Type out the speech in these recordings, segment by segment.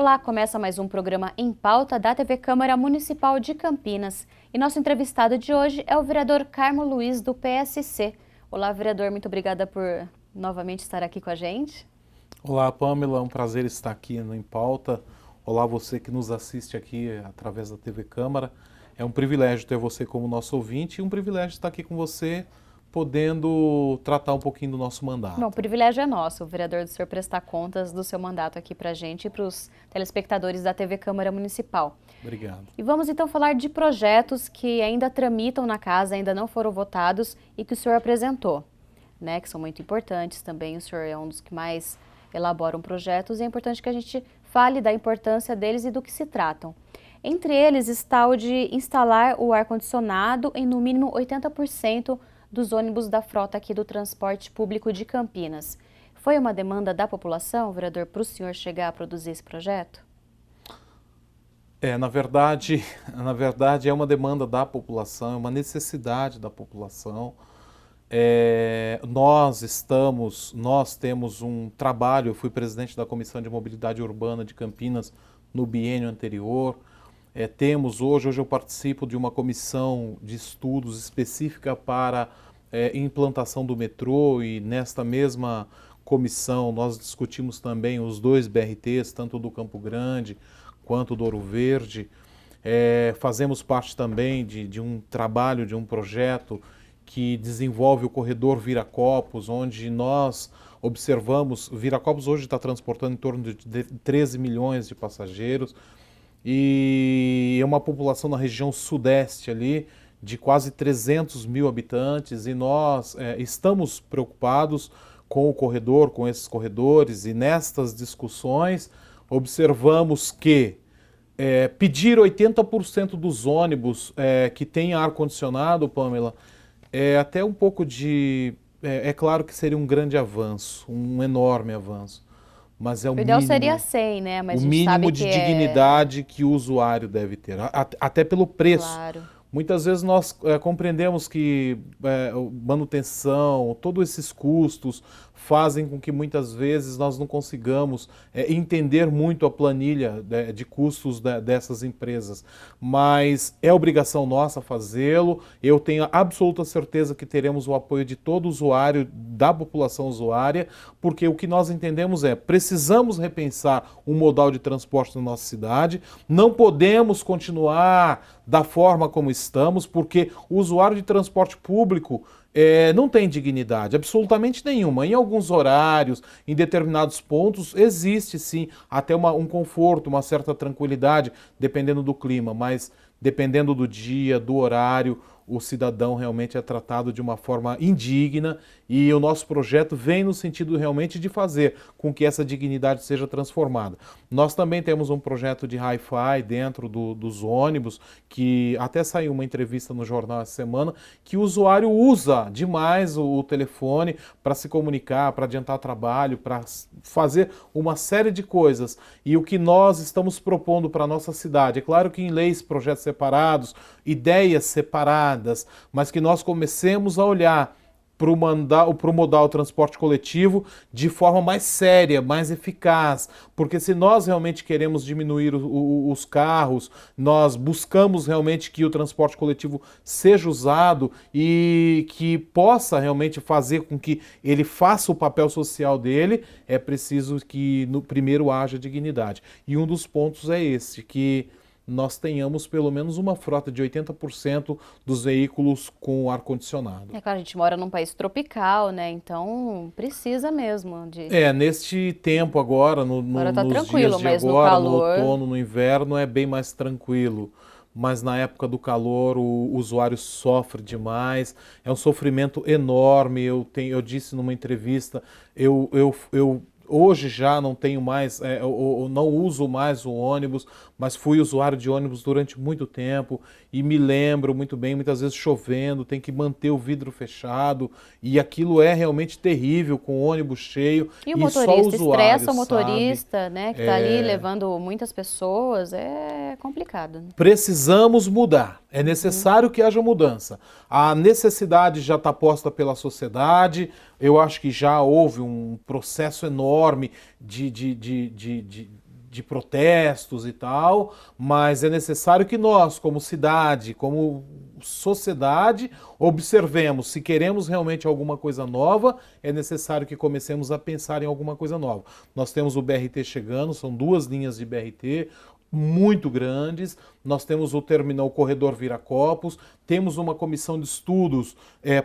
Olá, começa mais um programa Em Pauta da TV Câmara Municipal de Campinas. E nosso entrevistado de hoje é o vereador Carmo Luiz, do PSC. Olá, vereador, muito obrigada por novamente estar aqui com a gente. Olá, Pamela, é um prazer estar aqui no Em Pauta. Olá, você que nos assiste aqui através da TV Câmara. É um privilégio ter você como nosso ouvinte e um privilégio estar aqui com você, podendo tratar um pouquinho do nosso mandato. Bom, o privilégio é nosso, o vereador, do senhor prestar contas do seu mandato aqui para a gente e para os telespectadores da TV Câmara Municipal. Obrigado. E vamos então falar de projetos que ainda tramitam na casa, ainda não foram votados e que o senhor apresentou, né, que são muito importantes também. O senhor é um dos que mais elaboram projetos e é importante que a gente fale da importância deles e do que se tratam. Entre eles está o de instalar o ar-condicionado em no mínimo 80% dos ônibus da frota aqui do transporte público de Campinas. Foi uma demanda da população, vereador, para o senhor chegar a produzir esse projeto? Na verdade é uma demanda da população, é uma necessidade da população. Nós temos um trabalho, eu fui presidente da Comissão de Mobilidade Urbana de Campinas no biênio anterior. Hoje eu participo de uma comissão de estudos específica para implantação do metrô, e nesta mesma comissão nós discutimos também os dois BRTs, tanto do Campo Grande quanto do Ouro Verde. Fazemos parte também de um trabalho, de um projeto que desenvolve o corredor Viracopos, onde nós observamos, Viracopos hoje está transportando em torno de 13 milhões de passageiros, e é uma população na região sudeste ali de quase 300 mil habitantes, e nós estamos preocupados com o corredor, com esses corredores, e nestas discussões observamos que pedir 80% dos ônibus que têm ar-condicionado, Pamela, é até um pouco de... É claro que seria um grande avanço, um enorme avanço, mas é o ideal mínimo, seria 100, né? Mas o a gente sabe mínimo que de dignidade que o usuário deve ter, até pelo preço. Claro. Muitas vezes nós compreendemos que manutenção, todos esses custos fazem com que muitas vezes nós não consigamos entender muito a planilha de custos dessas empresas. Mas é obrigação nossa fazê-lo. Eu tenho absoluta certeza que teremos o apoio de todo usuário, da população usuária, porque o que nós entendemos precisamos repensar o modal de transporte na nossa cidade, não podemos continuar da forma como estamos, porque o usuário de transporte público não tem dignidade absolutamente nenhuma. Em alguns horários, em determinados pontos, existe sim até um conforto, uma certa tranquilidade, dependendo do clima, mas dependendo do dia, do horário, o cidadão realmente é tratado de uma forma indigna, e o nosso projeto vem no sentido realmente de fazer com que essa dignidade seja transformada. Nós também temos um projeto de Hi-Fi dentro dos ônibus, que até saiu uma entrevista no jornal essa semana, que o usuário usa demais o telefone para se comunicar, para adiantar trabalho, para fazer uma série de coisas. E o que nós estamos propondo para a nossa cidade, é claro que em leis, projetos separados, ideias separadas, mas que nós comecemos a olhar para o modal transporte coletivo de forma mais séria, mais eficaz, porque se nós realmente queremos diminuir os carros, nós buscamos realmente que o transporte coletivo seja usado e que possa realmente fazer com que ele faça o papel social dele, é preciso que no primeiro haja dignidade. E um dos pontos é esse, que nós tenhamos pelo menos uma frota de 80% dos veículos com ar-condicionado. É claro, a gente mora num país tropical, né? Então precisa mesmo de... Neste tempo agora, Agora tá nos tranquilo, dias de mas no agora, no calor... outono, no inverno, é bem mais tranquilo. Mas na época do calor o usuário sofre demais, é um sofrimento enorme. Eu disse numa entrevista, hoje já não tenho mais, eu não uso mais o ônibus, mas fui usuário de ônibus durante muito tempo e me lembro muito bem, muitas vezes chovendo, tem que manter o vidro fechado, e aquilo é realmente terrível com o ônibus cheio. E o só motorista, usuário estressa o motorista, sabe, né, que está ali levando muitas pessoas, é complicado, né? Precisamos mudar, é necessário que haja mudança. A necessidade já está posta pela sociedade, eu acho que já houve um processo enorme de de protestos e tal, mas é necessário que nós, como cidade, como sociedade, observemos se queremos realmente alguma coisa nova, é necessário que comecemos a pensar em alguma coisa nova. Nós temos o BRT chegando, são 2 linhas de BRT, muito grandes, nós temos o terminal Corredor Viracopos, temos uma comissão de estudos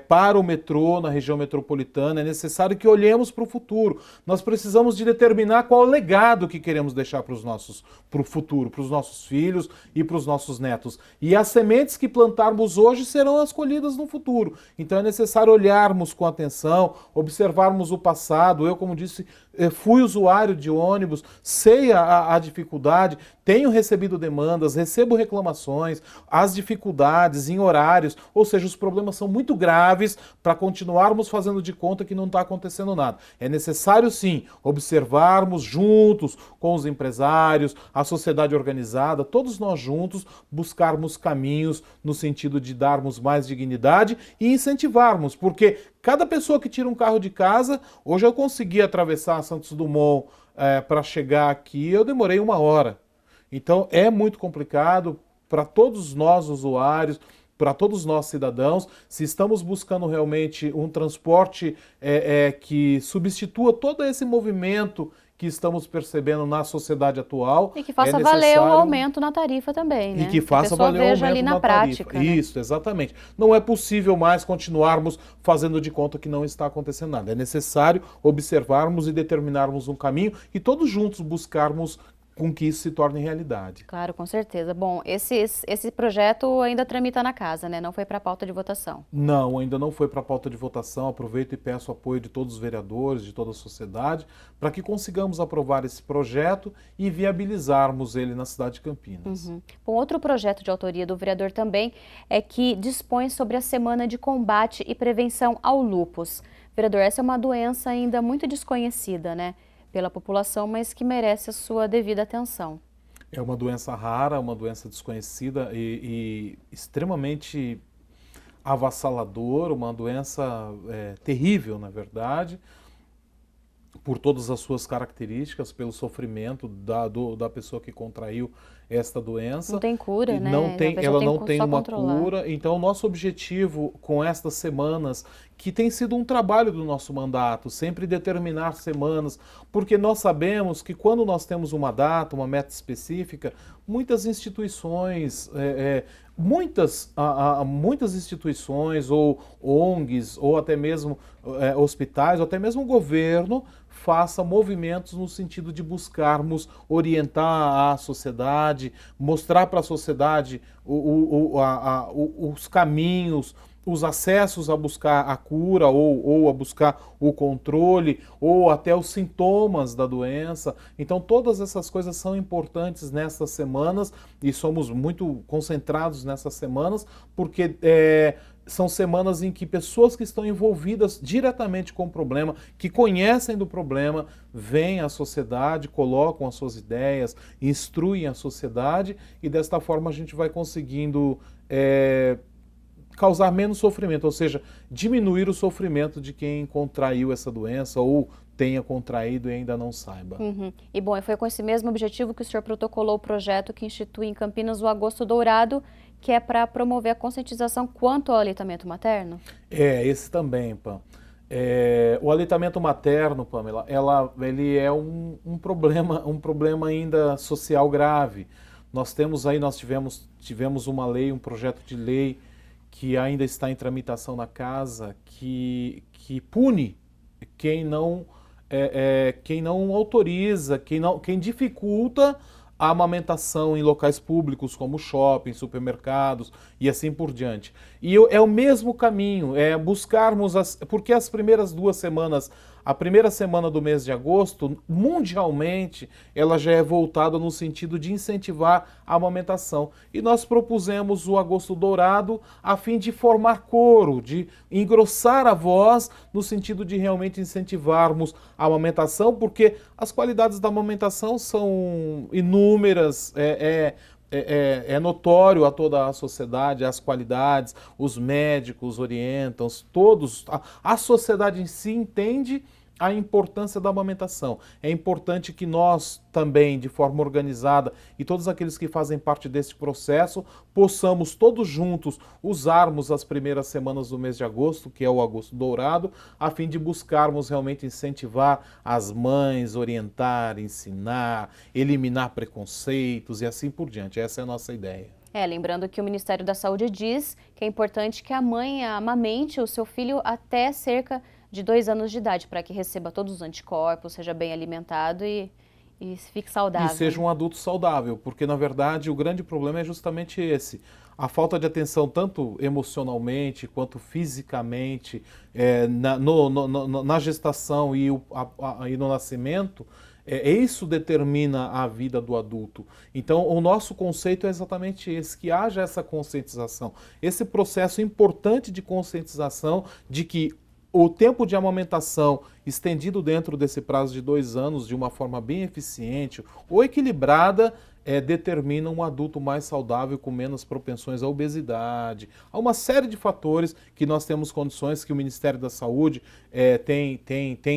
para o metrô na região metropolitana, é necessário que olhemos para o futuro. Nós precisamos de determinar qual é o legado que queremos deixar para o futuro, para os nossos filhos e para os nossos netos. E as sementes que plantarmos hoje serão as colhidas no futuro. Então é necessário olharmos com atenção, observarmos o passado. Eu, como disse, fui usuário de ônibus, sei a dificuldade, tenho recebido demandas, recebo reclamações, as dificuldades em horários, ou seja, os problemas são muito graves para continuarmos fazendo de conta que não está acontecendo nada. É necessário, sim, observarmos juntos com os empresários, a sociedade organizada, todos nós juntos, buscarmos caminhos no sentido de darmos mais dignidade e incentivarmos, porque cada pessoa que tira um carro de casa, hoje eu consegui atravessar Santos Dumont para chegar aqui, eu demorei 1 hora. Então é muito complicado para todos nós usuários, para todos nós cidadãos, se estamos buscando realmente um transporte que substitua todo esse movimento que estamos percebendo na sociedade atual. E que faça valer o aumento na tarifa também, né? E que faça valer o aumento ali na prática. Né? Isso, exatamente. Não é possível mais continuarmos fazendo de conta que não está acontecendo nada. É necessário observarmos e determinarmos um caminho e todos juntos buscarmos com que isso se torne realidade. Claro, com certeza. Bom, esse projeto ainda tramita na casa, né? Não foi para a pauta de votação. Não, ainda não foi para a pauta de votação. Aproveito e peço apoio de todos os vereadores, de toda a sociedade, para que consigamos aprovar esse projeto e viabilizarmos ele na cidade de Campinas. Uhum. Bom, outro projeto de autoria do vereador também é que dispõe sobre a Semana de Combate e Prevenção ao Lúpus. Vereador, essa é uma doença ainda muito desconhecida, né? Pela população, mas que merece a sua devida atenção. É uma doença rara, uma doença desconhecida e extremamente avassaladora, uma doença terrível, na verdade, por todas as suas características, pelo sofrimento da pessoa que contraiu esta doença. Não tem cura, né? Ela não tem uma cura. Então, o nosso objetivo com estas semanas, que tem sido um trabalho do nosso mandato, sempre determinar semanas, porque nós sabemos que quando nós temos uma data, uma meta específica, muitas instituições, muitas instituições ou ONGs, ou até mesmo hospitais, ou até mesmo o governo, faça movimentos no sentido de buscarmos orientar a sociedade, mostrar para a sociedade os caminhos, os acessos a buscar a cura ou a buscar o controle ou até os sintomas da doença. Então todas essas coisas são importantes nessas semanas e somos muito concentrados nessas semanas porque são semanas em que pessoas que estão envolvidas diretamente com o problema, que conhecem do problema, vêm à sociedade, colocam as suas ideias, instruem a sociedade e desta forma a gente vai conseguindo causar menos sofrimento, ou seja, diminuir o sofrimento de quem contraiu essa doença ou tenha contraído e ainda não saiba. Uhum. E bom, foi com esse mesmo objetivo que o senhor protocolou o projeto que institui em Campinas o Agosto Dourado, que é para promover a conscientização quanto ao aleitamento materno? Esse também, Pam. O aleitamento materno, Pamela, ele é um problema ainda social grave. Nós tivemos uma lei, um projeto de lei que ainda está em tramitação na casa, que pune quem não autoriza, quem dificulta a amamentação em locais públicos como shoppings, supermercados e assim por diante. E é o mesmo caminho, buscarmos, porque as primeiras 2 semanas, a primeira semana do mês de agosto, mundialmente, ela já é voltada no sentido de incentivar a amamentação. E nós propusemos o Agosto Dourado a fim de formar coro, de engrossar a voz, no sentido de realmente incentivarmos a amamentação, porque as qualidades da amamentação são inúmeras, é notório a toda a sociedade, as qualidades, os médicos orientam, todos, a sociedade em si entende a importância da amamentação. É importante que nós também, de forma organizada, e todos aqueles que fazem parte deste processo, possamos todos juntos usarmos as primeiras semanas do mês de agosto, que é o Agosto Dourado, a fim de buscarmos realmente incentivar as mães, orientar, ensinar, eliminar preconceitos e assim por diante. Essa é a nossa ideia. Lembrando que o Ministério da Saúde diz que é importante que a mãe amamente o seu filho até cerca de 2 anos de idade, para que receba todos os anticorpos, seja bem alimentado e fique saudável. E seja um adulto saudável, porque na verdade o grande problema é justamente esse. A falta de atenção, tanto emocionalmente quanto fisicamente, na gestação e no nascimento, isso determina a vida do adulto. Então, o nosso conceito é exatamente esse, que haja essa conscientização, esse processo importante de conscientização de que o tempo de amamentação estendido dentro desse prazo de 2 anos, de uma forma bem eficiente ou equilibrada, determina um adulto mais saudável, com menos propensões à obesidade. Há uma série de fatores que nós temos condições, que o Ministério da Saúde tem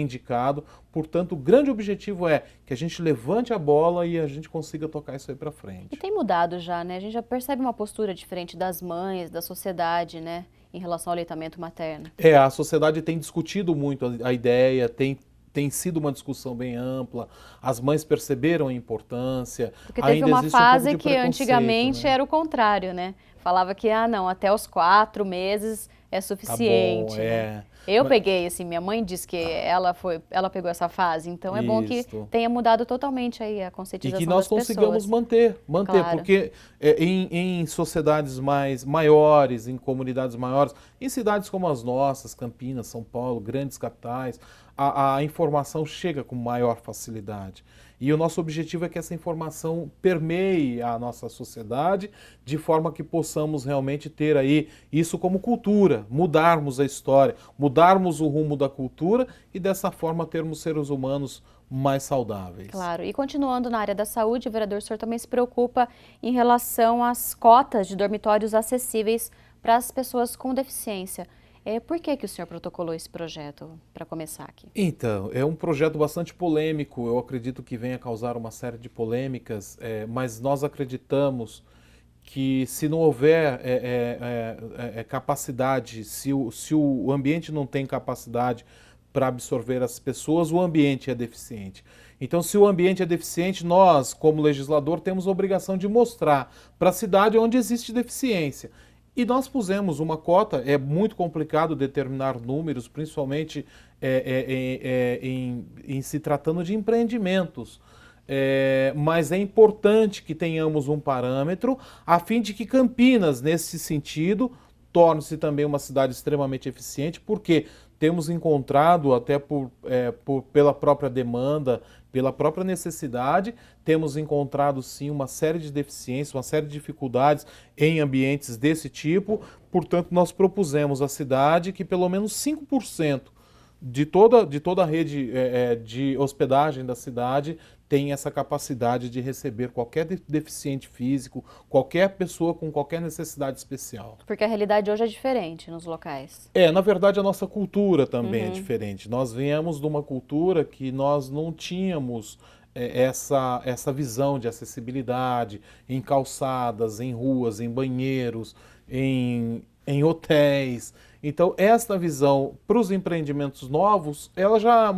indicado. Portanto, o grande objetivo é que a gente levante a bola e a gente consiga tocar isso aí para frente. E tem mudado já, né? A gente já percebe uma postura diferente das mães, da sociedade, né? Em relação ao aleitamento materno. A sociedade tem discutido muito a ideia, tem sido uma discussão bem ampla, as mães perceberam a importância. Porque teve uma fase que antigamente, né? Era o contrário, né? Falava que, não, até os 4 meses é suficiente. Tá bom, né? Eu peguei, assim, minha mãe disse que ela pegou essa fase, então é bom que tenha mudado totalmente aí a conscientização das pessoas. E que nós consigamos manter, claro. Porque em sociedades maiores, em comunidades maiores, em cidades como as nossas, Campinas, São Paulo, grandes capitais, a informação chega com maior facilidade. E o nosso objetivo é que essa informação permeie a nossa sociedade, de forma que possamos realmente ter aí isso como cultura, mudarmos a história, mudarmos o rumo da cultura e dessa forma termos seres humanos mais saudáveis. Claro, e continuando na área da saúde, o vereador, o senhor também se preocupa em relação às cotas de dormitórios acessíveis para as pessoas com deficiência. Por que o senhor protocolou esse projeto, para começar aqui? Então, é um projeto bastante polêmico, eu acredito que venha causar uma série de polêmicas, mas nós acreditamos que se não houver capacidade, se o ambiente não tem capacidade para absorver as pessoas, o ambiente é deficiente. Então, se o ambiente é deficiente, nós, como legislador, temos a obrigação de mostrar para a cidade onde existe deficiência. E nós pusemos uma cota, é muito complicado determinar números, principalmente em se tratando de empreendimentos. Mas é importante que tenhamos um parâmetro a fim de que Campinas, nesse sentido, torne-se também uma cidade extremamente eficiente, porque temos encontrado, até pela própria demanda, pela própria necessidade, temos encontrado sim uma série de deficiências, uma série de dificuldades em ambientes desse tipo. Portanto, nós propusemos à cidade que pelo menos 5% de toda a rede de hospedagem da cidade tem essa capacidade de receber qualquer deficiente físico, qualquer pessoa com qualquer necessidade especial. Porque a realidade hoje é diferente nos locais. Na verdade a nossa cultura também é diferente. Nós viemos de uma cultura que nós não tínhamos essa visão de acessibilidade em calçadas, em ruas, em banheiros, em hotéis. Então, esta visão para os empreendimentos novos, ela já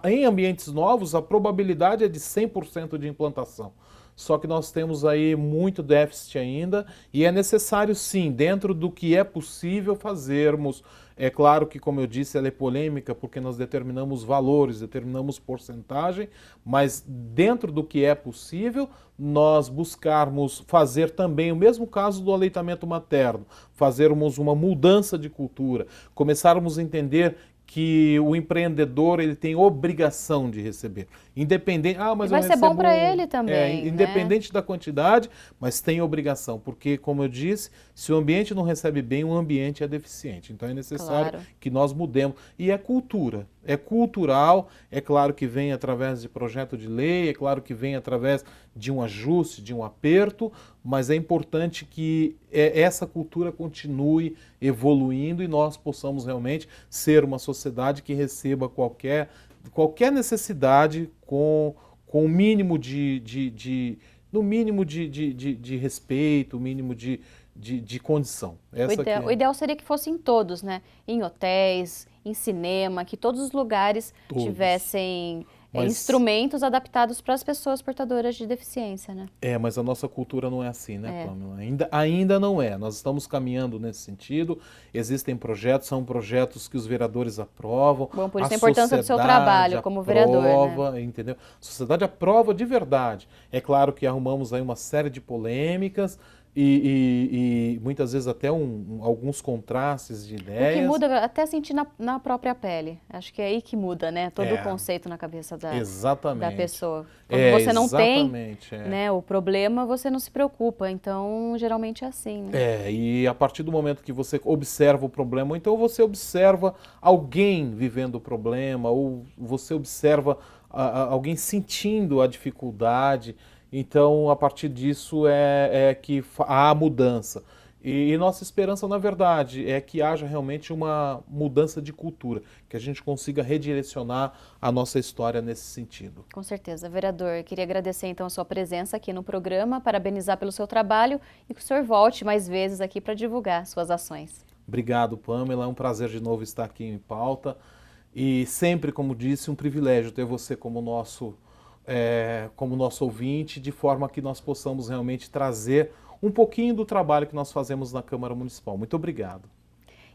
em ambientes novos, a probabilidade é de 100% de implantação. Só que nós temos aí muito déficit ainda e é necessário sim, dentro do que é possível fazermos. É claro que, como eu disse, ela é polêmica porque nós determinamos valores, determinamos porcentagem, mas dentro do que é possível, nós buscarmos fazer também o mesmo caso do aleitamento materno, fazermos uma mudança de cultura, começarmos a entender que o empreendedor ele tem obrigação de receber. Independente, mas vai ser bom para ele também. Independente da quantidade, mas tem obrigação, porque, como eu disse, se o ambiente não recebe bem, o ambiente é deficiente. Então é necessário que nós mudemos. E é cultura, é cultural, é claro que vem através de projeto de lei, é claro que vem através de um ajuste, de um aperto, mas é importante que essa cultura continue evoluindo e nós possamos realmente ser uma sociedade que receba qualquer necessidade com o mínimo no mínimo de respeito, o mínimo de condição. O ideal seria que fosse em todos, né? Em hotéis, em cinema, que todos os lugares tivessem instrumentos adaptados para as pessoas portadoras de deficiência, né? Mas a nossa cultura não é assim, né, Pamela? Ainda não é. Nós estamos caminhando nesse sentido. Existem projetos, são projetos que os vereadores aprovam. Bom, por isso a importância do seu trabalho como vereador, né? Entendeu? A sociedade aprova de verdade. É claro que arrumamos aí uma série de polêmicas e muitas vezes até alguns contrastes de ideias. O que muda até sentir na própria pele. Acho que é aí que muda, né? Todo o conceito na cabeça da pessoa. Quando você não tem, né, o problema, você não se preocupa. Então, geralmente é assim, né? E a partir do momento que você observa o problema, ou então você observa alguém vivendo o problema, ou você observa alguém sentindo a dificuldade. Então, a partir disso é que há mudança. E nossa esperança, na verdade, é que haja realmente uma mudança de cultura, que a gente consiga redirecionar a nossa história nesse sentido. Com certeza. Vereador, queria agradecer então a sua presença aqui no programa, parabenizar pelo seu trabalho e que o senhor volte mais vezes aqui para divulgar suas ações. Obrigado, Pamela. É um prazer de novo estar aqui em pauta. E sempre, como disse, um privilégio ter você como nosso ouvinte, de forma que nós possamos realmente trazer um pouquinho do trabalho que nós fazemos na Câmara Municipal. Muito obrigado.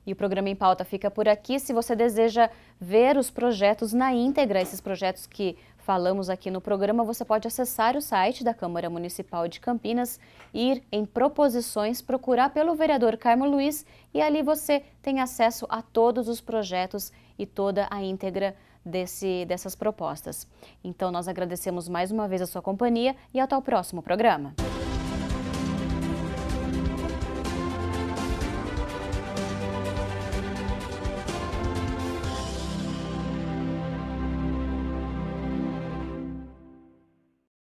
E o programa Em Pauta fica por aqui. Se você deseja ver os projetos na íntegra, esses projetos que falamos aqui no programa, você pode acessar o site da Câmara Municipal de Campinas, ir em proposições, procurar pelo vereador Carmo Luiz e ali você tem acesso a todos os projetos e toda a íntegra dessas propostas. Então nós agradecemos mais uma vez a sua companhia e até o próximo programa.